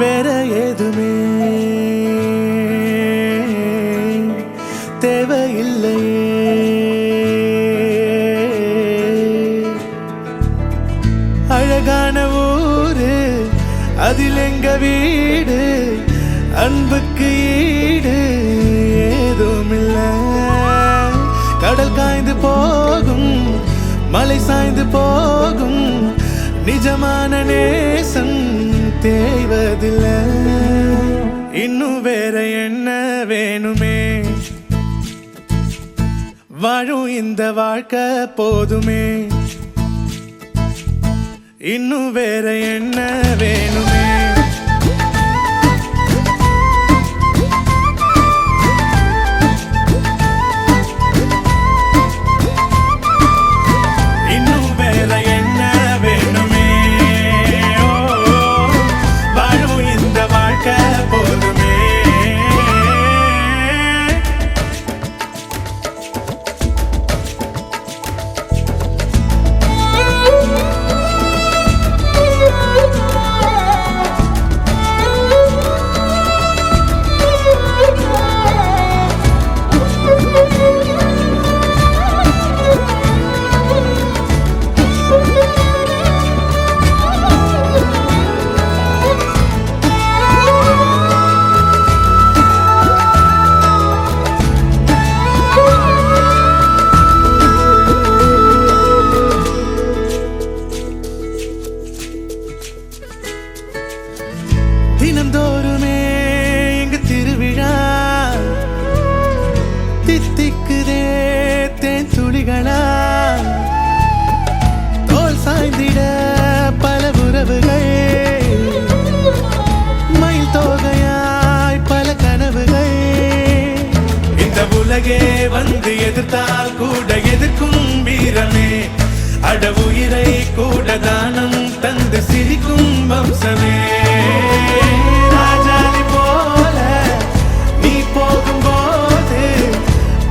வேற ஏதுமே தேவையில்லையே, அழகான ஊரு அதில் எங்க வீடு, அன்புக்கு ஈடு ஏதும் இல்ல. கடல் காய்ந்து போகும், மலை சாய்ந்து போகும், நிஜமான நேசம் தேய்வதில்லை. இன்னும் வேற என்ன வேணுமே, வாழும் இந்த வாழ்க்கை போதுமே. இன்னும் வேற என்ன வேணுமே. தினந்தோறுமே எங்க திருவிழா தித்திக்குதே தேன் துளிகளா, தோல் சாய்ந்திட பல உறவுகள், மயில் தோகையாய் பல கனவுகள். இந்த உலகே வந்து எதிர்த்தால் கூட எதிர்க்கும் வீரமே, அட உயிரை கூட தானம் தந்து சிரிக்கும் வம்சமே. ராஜாதி போல நீ போகும்போது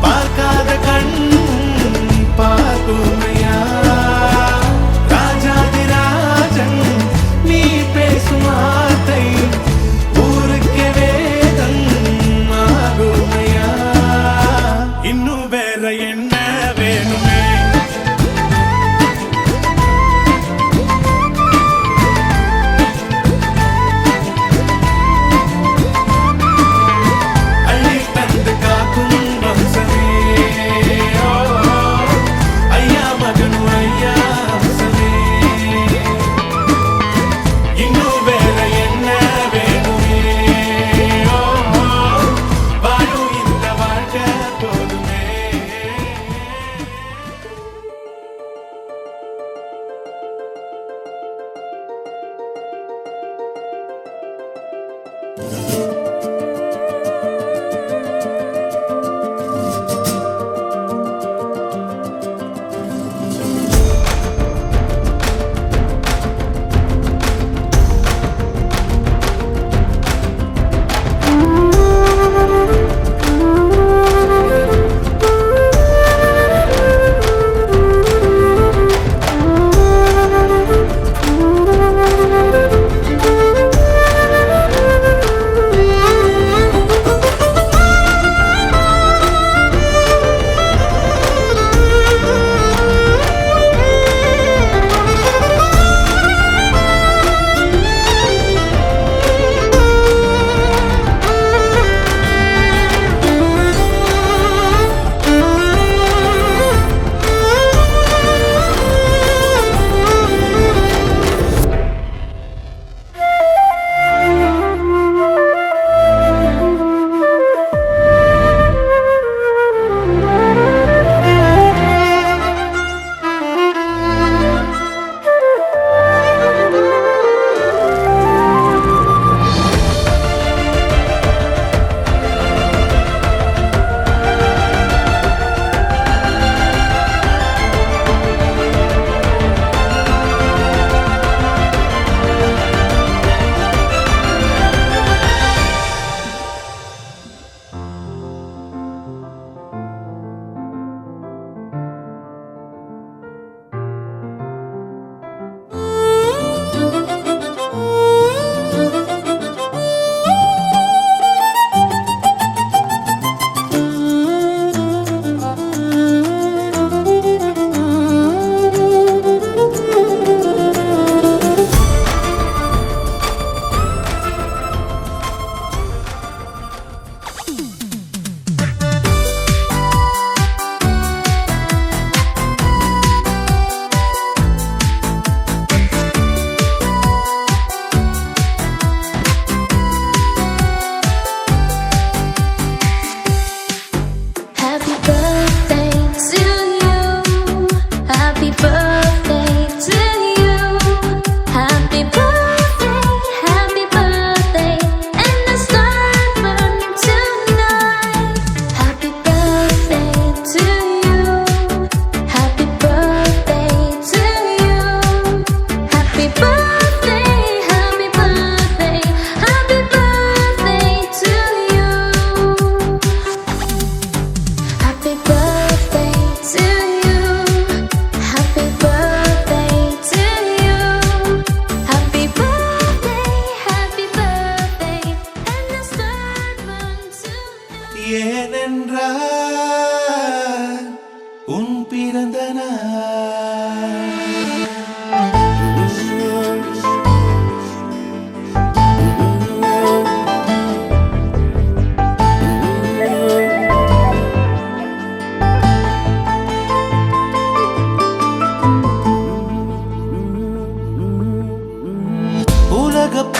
பார்க்காத கண்ணும் பார்க்குமையா. ராஜாதி ராஜன் நீ பேசும் வார்த்தை ஊருக்கே வேதம் ஆகுமையா. இன்னும் வேற என்ன வேணுமே.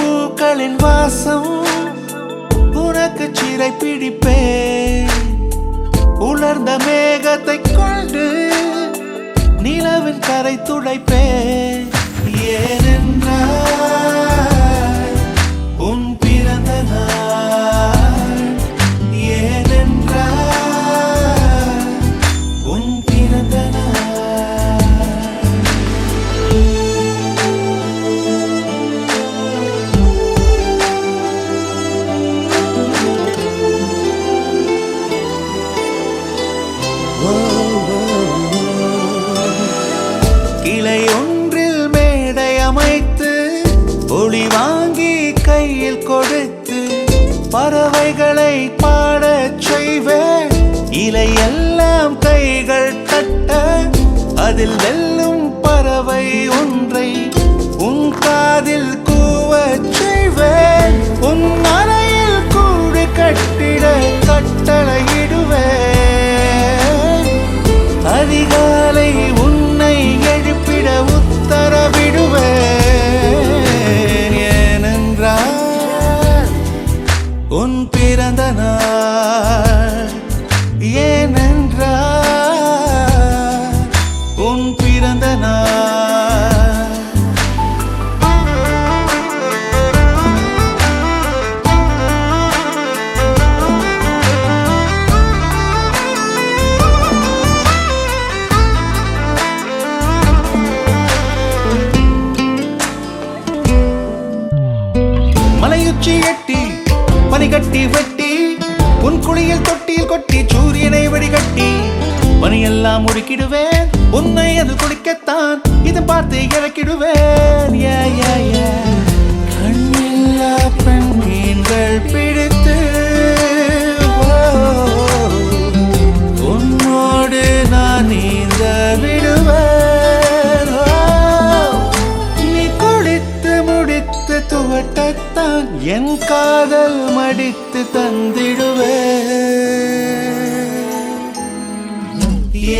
பூக்களின் வாசம் உனக்கு சிறை பிடிப்பேன். உலர்ந்த மேகத்தை கொண்டு நிலவின் கரை துடைப்பேன். ஏனென்றால் உன் பிறந்த நாள், ஏனென்றால் உன் பிறந்த கிளை ஒன்றில் மேடை அமைத்து ஒளி வாங்கி கையில் கொடுத்து பறவைகளை பாடச் செய்வேன். இலையெல்லாம் கைகள் தட்ட அதில் வெல்லும் பறவை ஒன்றை உன் காதில் கூவச் செய்வேன். உன் அறையில் கூடு கட்டிட கட்டளையிடுவேன். அதிகாலை உன்னை எழுப்பிட உத்தரவிடுவேன். ஏனென்றால் உன் பிறந்த நாள், ஏனென்றால் உன் பிறந்த நாள். மலையுச்சி எட்டி பனிகட்டி வெட்டி உன் குளியில் தொட்டியில் கொட்டி சூரியனை வடிகட்டி பனியெல்லாம் முடுக்கிடுவேன். உன்னை அது குளிக்கத்தான் இதை பார்த்து இறக்கிடுவேன். கண்ணில்லா பெண் மீன்கள் பிடித்து உன்னோடு நான் நீந்த விடுவேன். நீ குளித்து முடித்து துவட்டத்தான் என் காதல் மடித்து தந்திடுவேன்.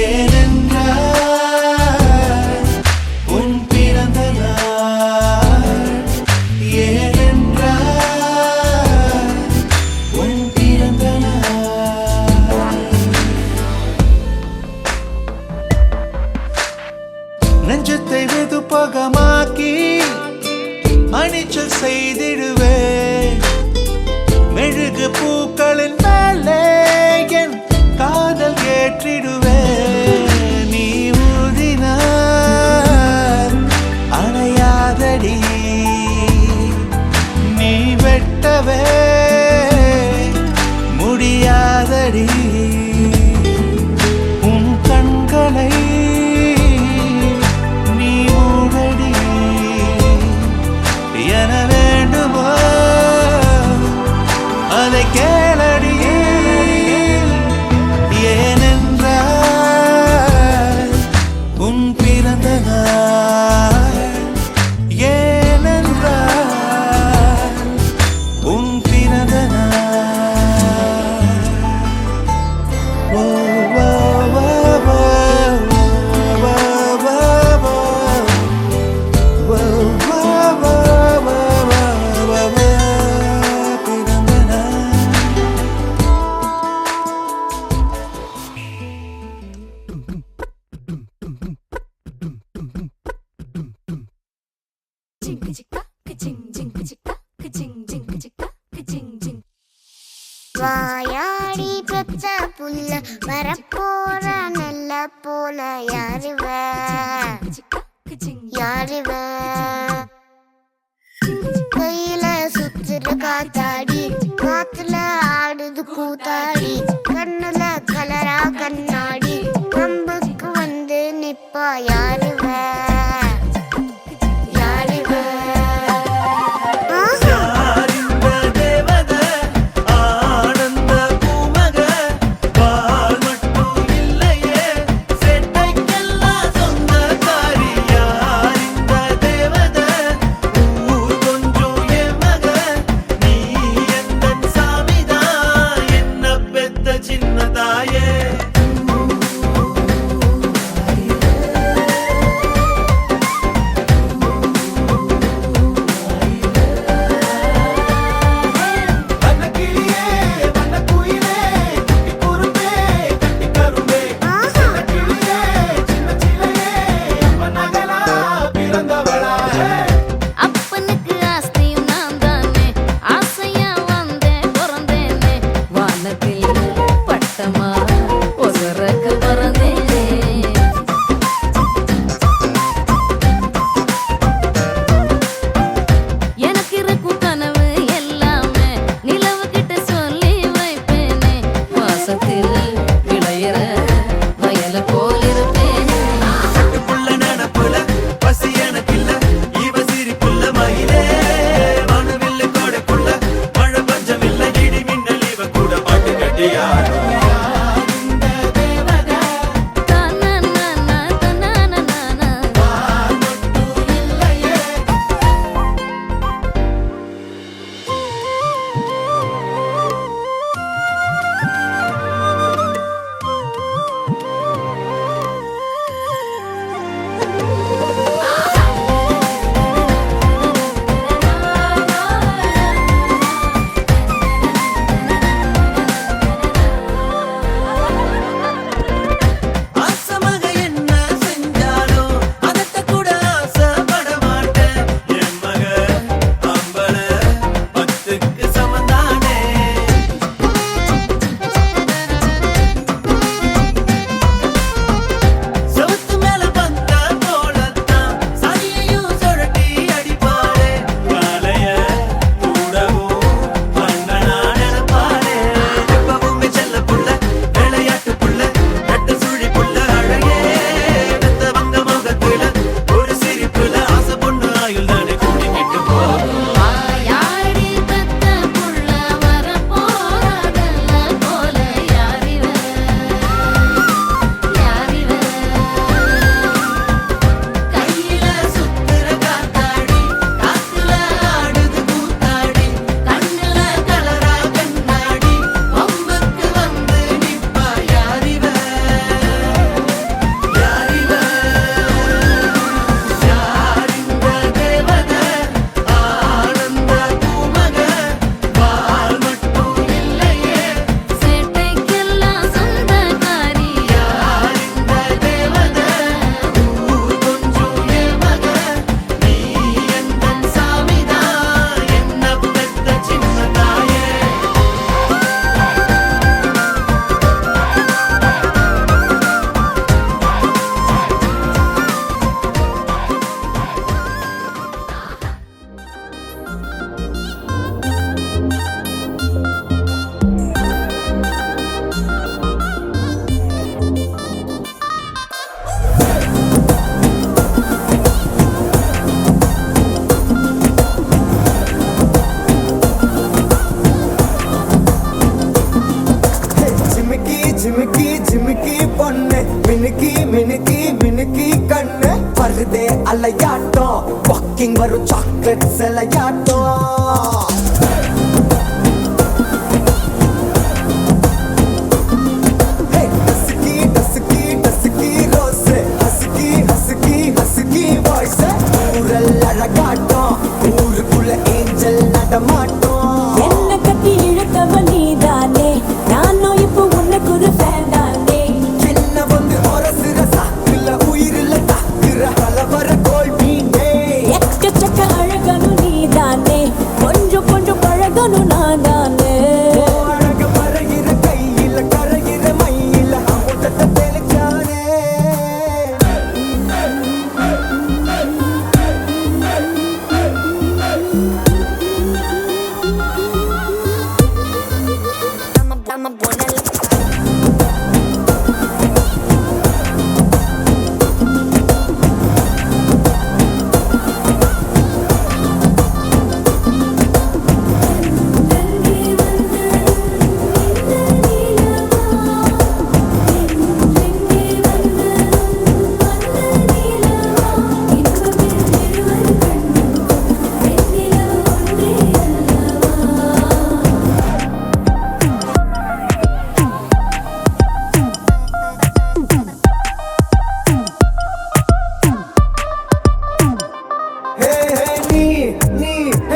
ஏனென்றால் உன் பிறந்த நாள், ஏனென்றால் உன் பிறந்த நாள். நெஞ்சத்தை வெதுப்பகமாக்கி அணிச்சல் செய்திடுவேன். மெழுகு பூக்களின் மேலே என் காதல் ஏற்றிடுவேன். நீ ஊதினார் அணையாதடி, நீ வெட்டவே முடியாதடி. உன் கண்களை நீ மூடடி. என வேண்டுமோ அதை கேளடி. ஏனென்றால் உன் பிறந்த நாள், ஏனென்றால் உன் பிறந்த நாள். ஓ ஓ ஓ ஓ ஓ ஓ வாயாடி பெத்த புள்ள வரப்போற நல்ல போல யாருவ யாருவ கையில சுத்துற காத்தாடி காத்துல ஆடுது கூத்தாடி கண்ணுல கலரா கண்ணாடி கம்புக்கு வந்து நிப்பா யாருவ தேவதை சிலையாட்டம் ஊருக்குள்ள ஏஞ்சல் நடமாட்டோம் என்ன கட்டி இழுத்தவ நீதானே நானும் இப்போ உனக்கு ஒரு ஃபேன் தானே என்ன வந்து ஒரசுற சாக்குல உயிரில தாக்குற கலவர கோல் மீனே எக்கச்சக்க அழகனும் நீதானே கொஞ்சம் கொஞ்சம் பழகனும் நான் தானே அழக பறகிற கையில கரைகிற மயில அமுதத்தை தெளிச்சானே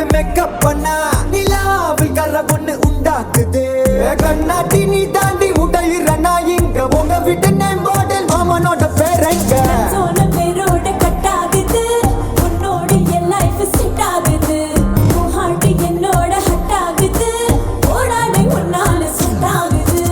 மேக்கப் பண்ணா நிலாவில் கர ஒண்ணு உண்டாக்குது கண்ணாட்டி நீ தாண்டி உடையிறனா இங்க உங்க விட்டு நேம் மாடல் மாமனோட பேரங்க சோன பேரோட கட் ஆகுது உன்னோட என் லைஃப் செட் ஆகுது உன் ஹார்ட் என்னோட ஹட் ஆகுது ஓடானே உன்னால செட் ஆகுது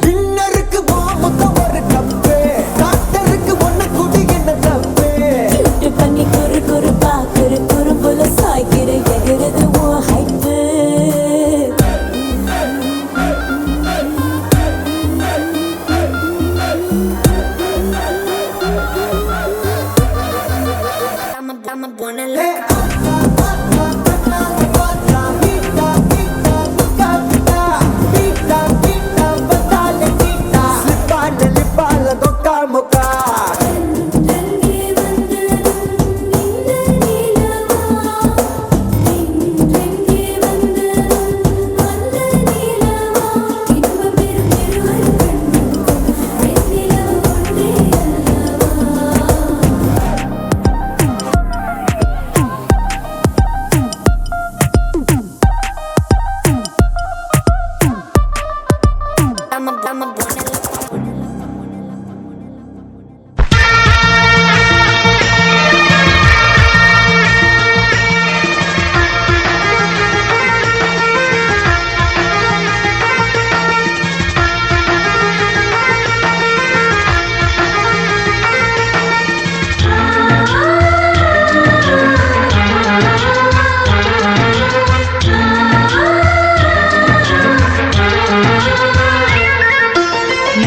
டின்னருக்கு மாமுத்த ஒரு கப்பு டாக்டருக்கு ஒண்ணு குடி என்ன தப்பு கிட்ட பண்ணி குறு குறு பாக்குற குறும்புல சாய்க்கிற எகிறது உன் ஹைப்பு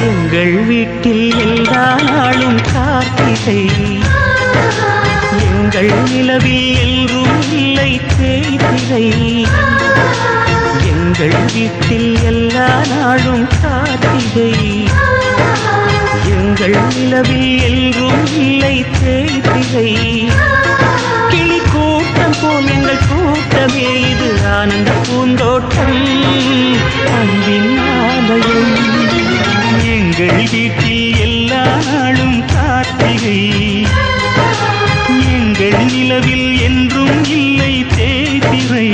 எங்கள் வீட்டில் எல்லா நாளும் கார்த்திகை எங்கள் நிலவில் எல்லோரும் இல்லை தேய்திரை எங்கள் வீட்டில் எல்லா நாளும் கார்த்திகை எங்கள் நிலவில் எல்லோரும் இல்லை தேய்திரை கிளி கூட்டம் போல் எங்கள் கூட்டமே இது ஆனந்த பூந்தோட்டம் அன்பின் ஆலயம் எங்கள் வீட்டில் எல்லா நாளும் கார்த்திகை எங்கள் நிலவில் என்றும் இல்லை தேய்திரை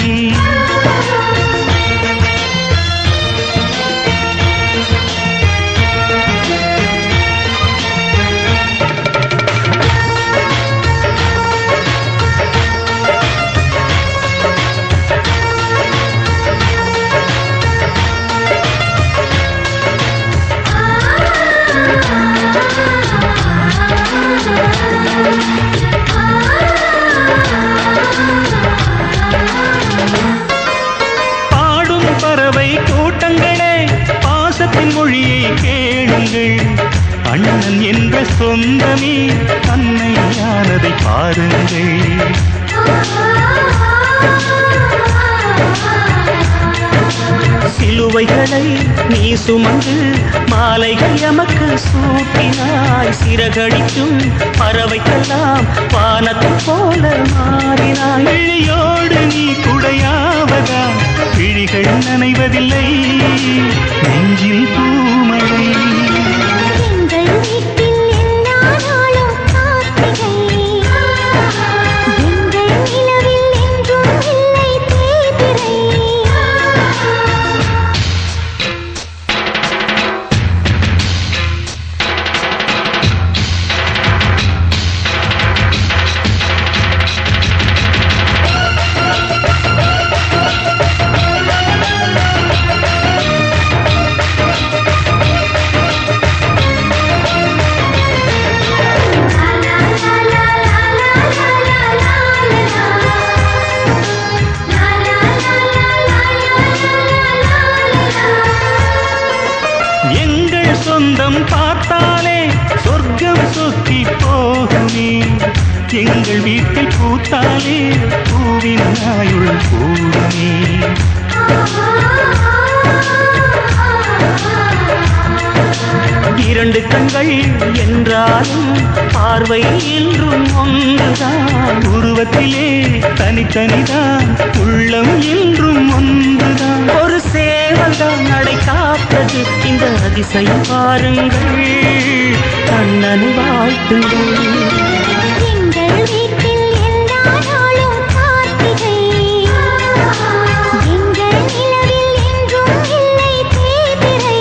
அண்ணன் என்ற சொந்தமே அன்னையானதை பாருங்கள். சிலுவைகள் மலைகளை நீ சுமந்து மாலைகள் எமக்கு சூட்டினாய். சிறகடிக்கும் பறவைக்கெல்லாம் வானத்தை போல மாறினாய். விழியோடு நீ குடையாவதா விழிகள் நனைவதில்லை நெஞ்சில் பூமழை. எங்கள் வீட்டில் எல்லா நாளும் கார்த்திகை, எங்கள் நிலவில் என்றும் இல்லை தேய்பிறை. எங்கள் சொந்தம் பார்த்தாலே சொர்க்கம் சுத்தி போகுமே. எங்கள் வீட்டில் பூத்தாலே பூவின் நாயுள் கூடுமே. இரண்டு கண்கள் என்றாலும் பார்வை என்றும் ஒன்றுதான். உருவத்திலே தனித்தனிதான் உள்ளம் என்றும் ஒன்றுதான். ஒரு சேவல்தான் நடை காப்பது இந்த அதிசயம் பாருங்கள். கண்ணனை வாழ்த்துங்கள். எங்கள் வீட்டில் எல்லா நாளும் கார்த்திகை, எங்கள் நிலவில் என்றும் இல்லை தேய்பிறை.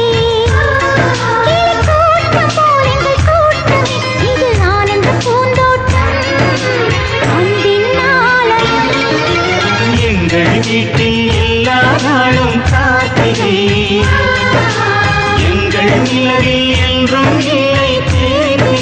கிளிக்கூட்டம் போல் எங்கள் கூட்டமே, இது ஆனந்த பூந்தோட்டம், அன்பின் ஆலயம். எங்கள் வீட்டில் எல்லா நாளும் கார்த்திகை, எங்கள் நிலவில் என்றும் இல்லை தேய்பிறை.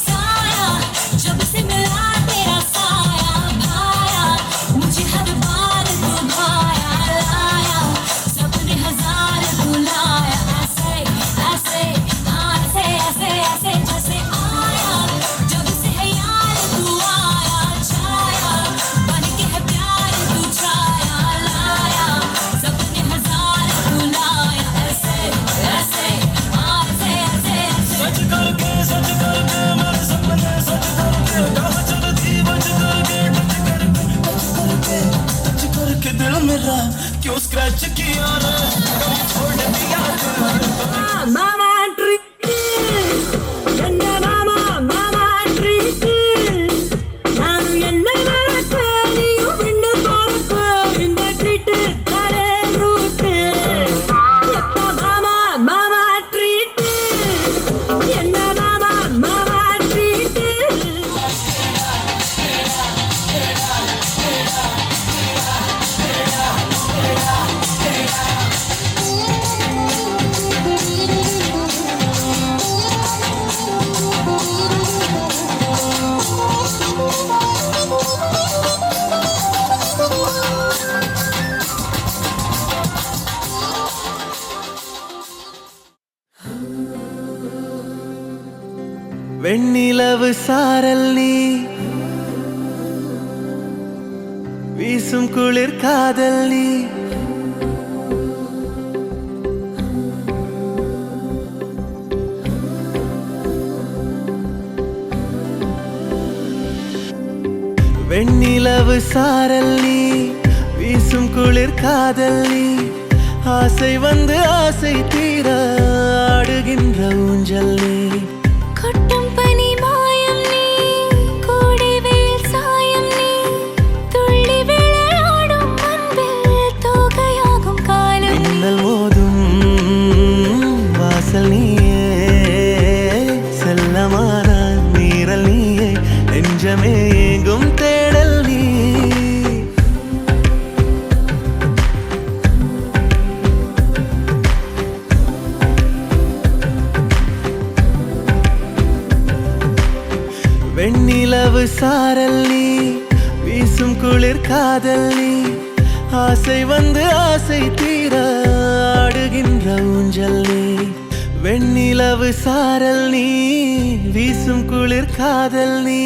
साया जब से मिला तेरा साया भाया, मुझे हर बार तू भाया लाया, सपने हजार बुलाया. ऐसे ऐसे ऐसे ऐसे ऐसे जैसे आया, जब से है यार तू आया छाया, बन के है प्यार तू छाया लाया, सपने हजार बुलाया. ऐसे ऐसे ऐसे ऐसे ऐसे Mama treat, enna mama mama treat. Nanu enna narakka niyu vinnu parakka inda treat thare root. Eppa mama mama treat, enna mama mama treat. வெண்ணிலவு சாரல் நீ வீசும் குளிர் காதல் நீ வெண்ணிலவு சாரல் நீ வீசும் குளிர் காதல் நீ ஆசை வந்து ஆசை தீர ஆடுகின்ற ஊஞ்சல் நீ கொட்டும் பனி மாயம் நீ, கோடை வெயில் சாயம் நீ, துள்ளி விளையாடும் அன்பில் தோகையாகும் காலம் நீ. மின்னல் மோதும் வாசல் நீயே, செல்லமான நீரல் நீயே, நெஞ்சமே ஏங்கும் தேடல் நீ. வெண்ணிலவு சாரல் நீ வீசும் குளிர் காதல் நீ ஆசை வந்து ஆசை தீர ஆடுகின்ற ஊஞ்சல் நீ வெண்ணிலவு சாரல் நீ வீசும் குளிர் காதல் நீ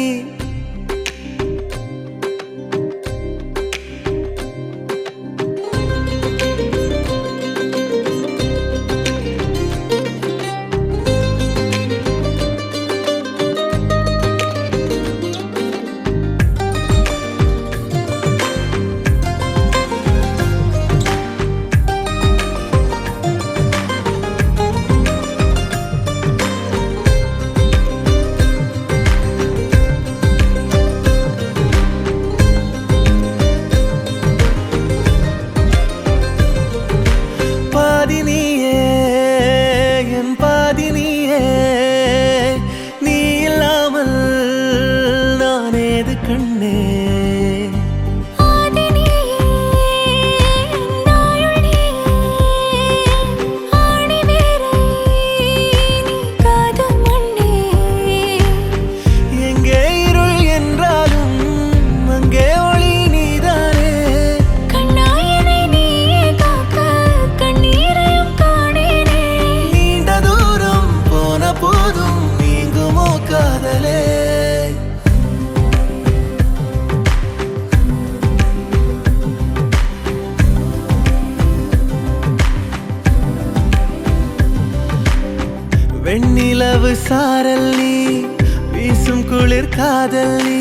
வெண்ணிலவு சாரல் நீ வீசும் குளிர் காதல் நீ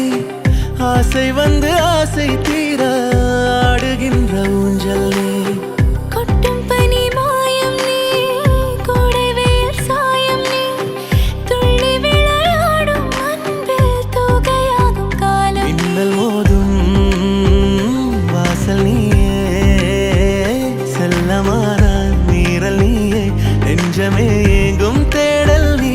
ஆசை வந்து ஆசை தீர ஆடுகின்ற ஊஞ்சல் நீ கொட்டும் பனி மாயம் நீ கோடை வெயில் சாயம் நீ துள்ளி விளையாடும் அன்பில் தூகையாகும் காலம் மின்னல் மோதும் வாசல் நீயே செல்லமான நீரல் நீயே நெஞ்சமே ஏங்கும் தேடல் நீ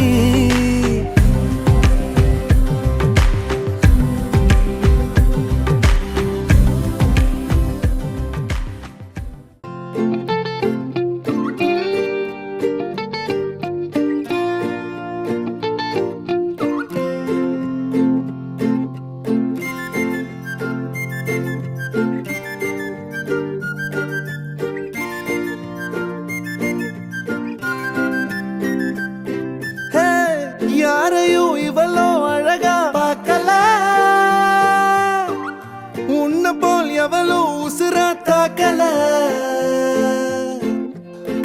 யாரையும் இவளோ அழகா பார்க்கல உன்ன போல் எவளோ உசுரா தாக்கல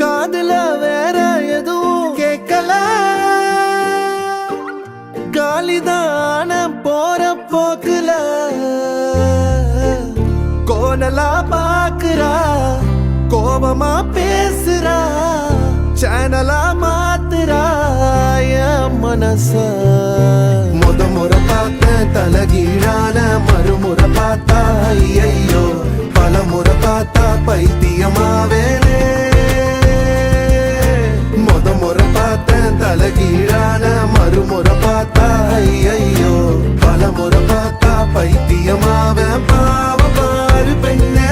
காதுல வேற எதுவும் கேட்கல காலிதான போற போக்குல கோணலா பாக்குறா கோபமா பேசுறா சேனலா மாத்துறா என் மனச முறை பார்த்த தலகீழான மறுமுறை பார்த்தா ஐயோ பல முறை பார்த்தா பைத்தியமாவேனே முறை பார்த்த தலகீழான மறுமுறை பார்த்தா ஐயோ பல முறை பார்த்தா பைத்தியமாவே பாவ பாரு பெண்ணே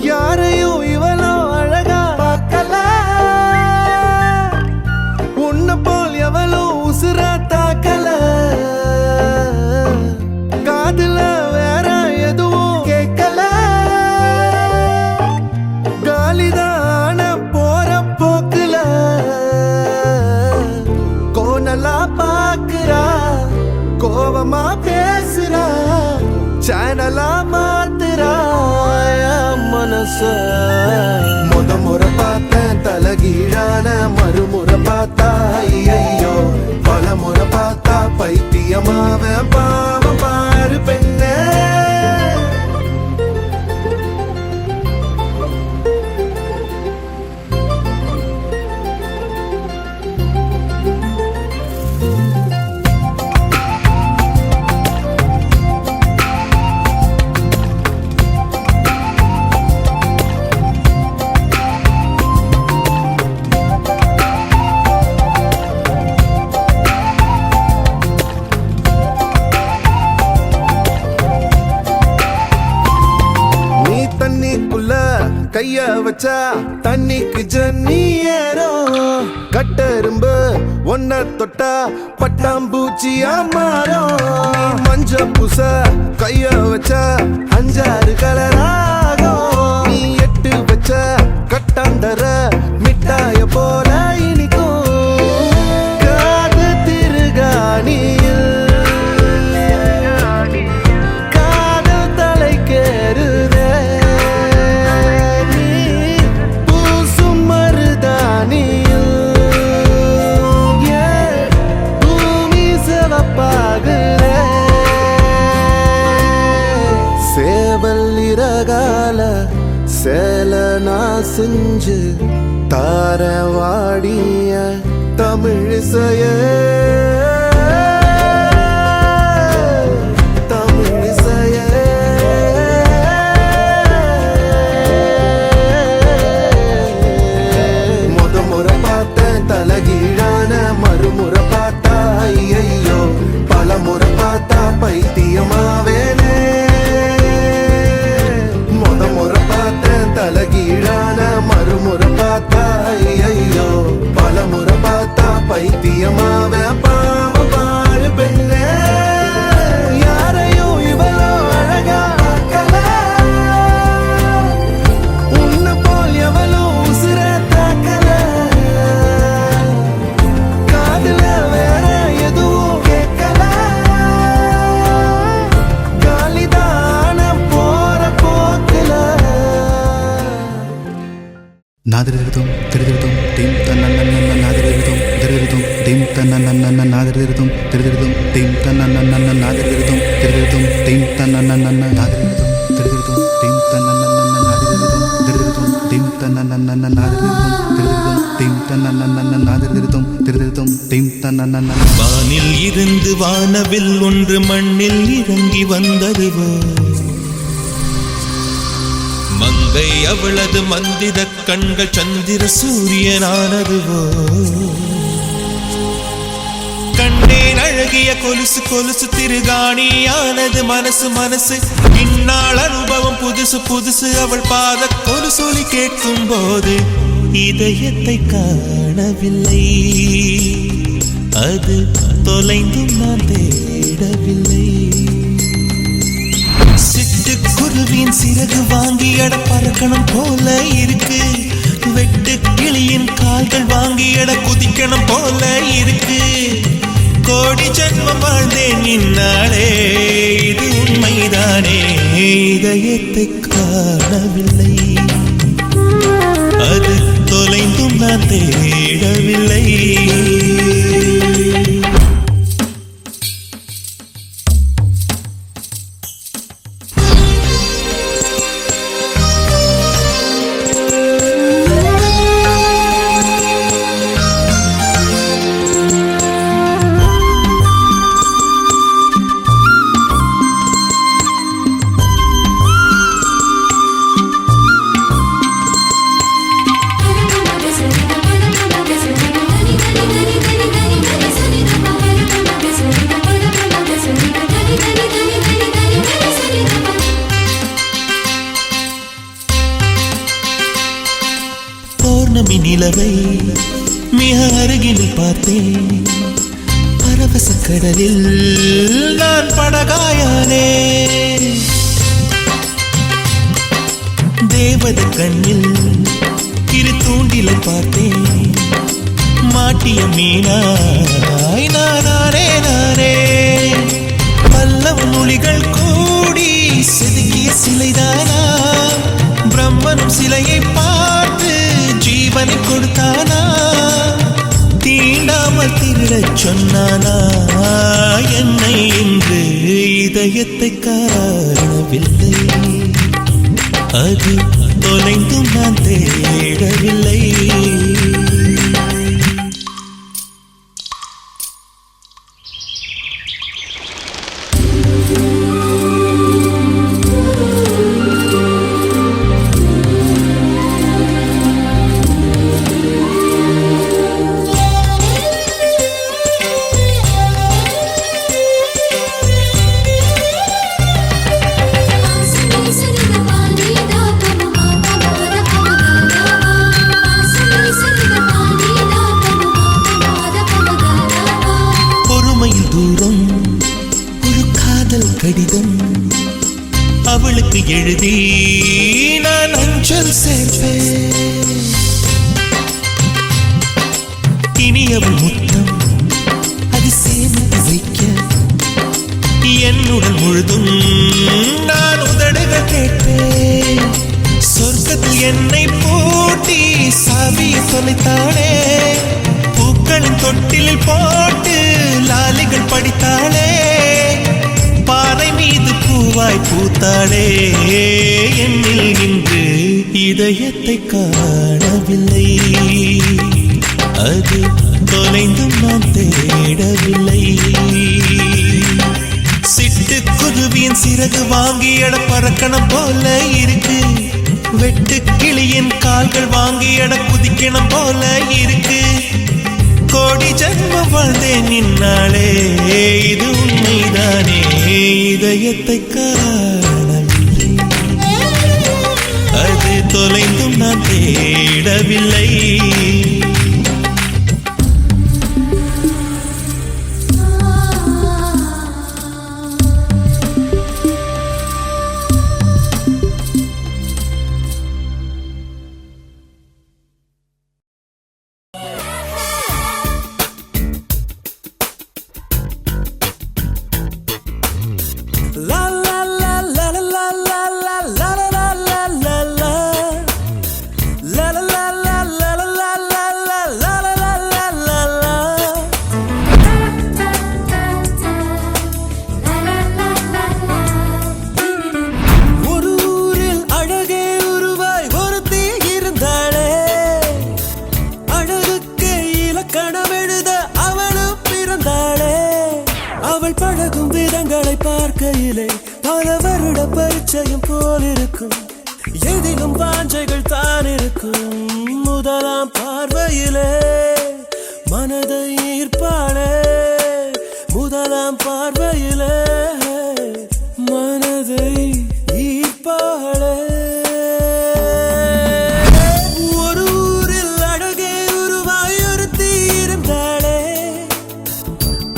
யாரையும் இவளோ அழகா பார்க்கல உன்ன போல் எவளோ உசுரா தாக்கல காதுல வேற எதுவும் கேட்கல காலிதான போற போக்குல கோணலா பாக்குறா கோபமா பேசுறா சேனலா மாத்துறா மனச முறை பார்த்த தலகீழான மறுமுறை பார்த்தா ஐயோ பல முறை பார்த்தா பைத்தியமாவ பாவ பாரு பெண்ணே வச்சா தண்ணிக்கு ஜன்னி ஏறும். கட்டெரும்பு ஒன்ன தொட்டா பட்டாம்பூச்சியா மாறும். மஞ்ச பூச கைய வச்சா 5-6 கலராகும். நீ எட்டு வச்ச கட்டாந்தர மிட்டாய போல இனிக்கும். காது திருகாணியில் காதல் தலைக்கேறுதே. நீ பூசும் மருதாணியில் பூமி சிவப்பாகுதே. சேவல் இறகால சேல நான் செஞ்சு தார வாடிய தமிழிசைய தமிழிசைய முறை பார்த்தேன் தலகீழான மறுமுறை பார்த்தா ஐயையோ பல முறை பார்த்தா பைத்தியமாவேனே. முறை பார்த்தேன் தலகீழான மறுமுறை பார்த்தா ஐயையோ பல முறை பார்த்தா பைத்தியமாவே. பாவ பாழ் பெண்ணே யாரையும் இவளோ அழகா ஆக்கல. உன்னை போல் எவளோ உசுர தாக்கல. காதுல வேற எதுவும் கேட்கல. காலிதான போற போக்குல நாதிருதும் திருதிருதும் டீம் தன்னன்னன்ன நாதிருதும் திருதிருதும் டீம் தன்னன்னன்ன நாதிருதும் திருதிருதும் டீம் தன்னன்னன்ன நாதிருதும் திருதிருதும் டீம் தன்னன்னன்ன நாதிருதும் திருதிருதும் டீம் தன்னன்னன்ன நாதிருதும் திருதிருதும் டீம் தன்னன்னன்ன நாதிருதும் திருதிருதும் டீம் தன்னன்னன்ன நாதிருதும் திருதிருதும் டீம் தன்னன்னன்ன. வானில் இருந்து வானவில் ஒன்று மண்ணில் இறங்கி வந்ததுவோ. மங்கை அவளது மந்திர கண்கள் சந்திர சூரியனானதுவோ. கண்டேன் அழகிய கொலுசு கொலுசு திருகாணியானது மனசு மனசு. இந்நாள் அனுபவம் புதுசு புதுசு. அவள் பாத கொலுசொலி கேட்கும் போது இதயத்தை காணவில்லை. அது தொலைந்தும் நான் தேடவில்லை. சிட்டுக்குருவின் சிறகு வாங்கி எட பறக்கணும் போல இருக்கு. வெட்டு கிளியின் கால்கள் வாங்கி எட குதிக்கணும் போல இருக்கு. கோடி ஜன்மம் வாழ்ந்தேன் இந்நாளே இது உண்மைதானே. இதயத்தை காணவில்லை. அது தொலைந்தும் நான் தேடவில்லை. நிலவை மிக அருகில் பார்த்தேன். பரவச கடலில் நான் படகாயானே. தேவத கண்ணில் இரு தூண்டிலை பார்த்தேன். மாட்டிய மீனாய் நானே நானே. பல்லவ மொழிகள் கூடி செதுக்கிய சிலைதானா. பிரம்மனும் சிலையை பார்த்து ஜீவனை கொடுத்தானா. தீண்டாமல் திருடச் சொன்னானா என்னை என்று. இதயத்தை காணவில்லை. அது தொலைந்தும் நான் தேடவில்லை. எழுதி நான் அஞ்சல் சேர்ப்பேன். இனி அவள் முத்தம் அது சேமித்து வைக்க என்னுடன் முழுதும் நான் உதடுகள் கேட்பேன். சொர்க்கத்தில் என்னை பூட்டி சாவியை தொலைத்தாளே, பூக்களின் தொட்டிலில் போட்டு லாலிகள் படித்தாளே, பாறை மீது பூவாய் பூத்தாளே. என்னில் இன்று இதயத்தை காணவில்லை, அது தொலைந்தும் நான் தேடவில்லை. சிட்டுக்குருவியின் சிறகு வாங்கி எட பறக்கணும் போல இருக்கு, வெட்டு கிளியின் கால்கள் வாங்கி எட குதிக்கணும் போல இருக்கு. கோடி ஜன்மம் வாழ்ந்தேன் நின்னாலே, இது உண்மைதானே, இதயத்தை காணவில்லை, அது தொலைந்தும் நான் தேடவில்லை. La la la la la la la la la la la la la. La la la la la la la la la la la la la la. ஒரு ஊரில் அழகே உருவாய் ஒருத்தி இருந்தாளே, அழகுக்கு இலக்கணம் எழுத அவளும் பிறந்தாளே. அவள் பழகும் விதங்களை பார்க்கையிலே பல வருட பரிச்சயம் போல் இருக்கும், எதிலும் வாஞ்சைகள் தான் இருக்கும். முதலாம் பார்வையிலே மனதை ஈர்ப்பாளே, முதலாம் பார்வையிலே மனதை ஈர்ப்பாளே. ஒரு ஊரில் அழகே உருவாய் ஒருத்தி இருந்தாளே,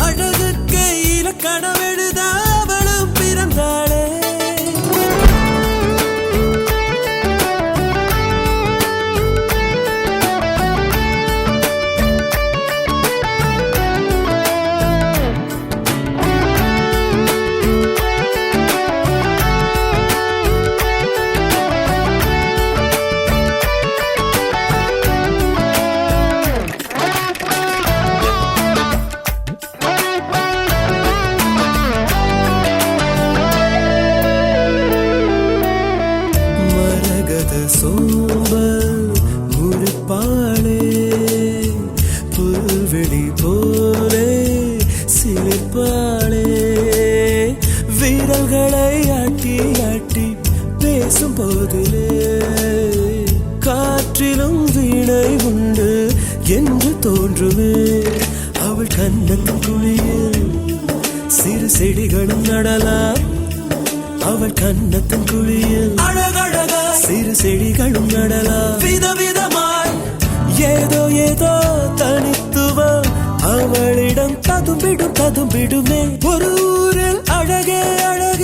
அழகுக்கு இலக்கணம் எழுத அவளும் பிறந்தாளே. மரகத சோம்பல் முழுப்பாளே, புல்வெளி போலே சிலிர்ப்பாளே. விரல்களை ஆட்டி ஆட்டி பேசும் போதிலே காற்றிலும் வீணை உண்டு என்று தோன்றுமே. அவள் கன்னத்தின் குழியில் சிறு செடிகளும் நடலாம், அவள் கன்னத்தின் குழியில் அழகழகா சிறு செடிகளும் நடலாம். விதவிதமாய் ஏதோ ஏதோ தனித்துவம் அவளிடம் ததும்பிடும் ததும்பிடுமே. ஒரு ஊரில் அழகே அழகே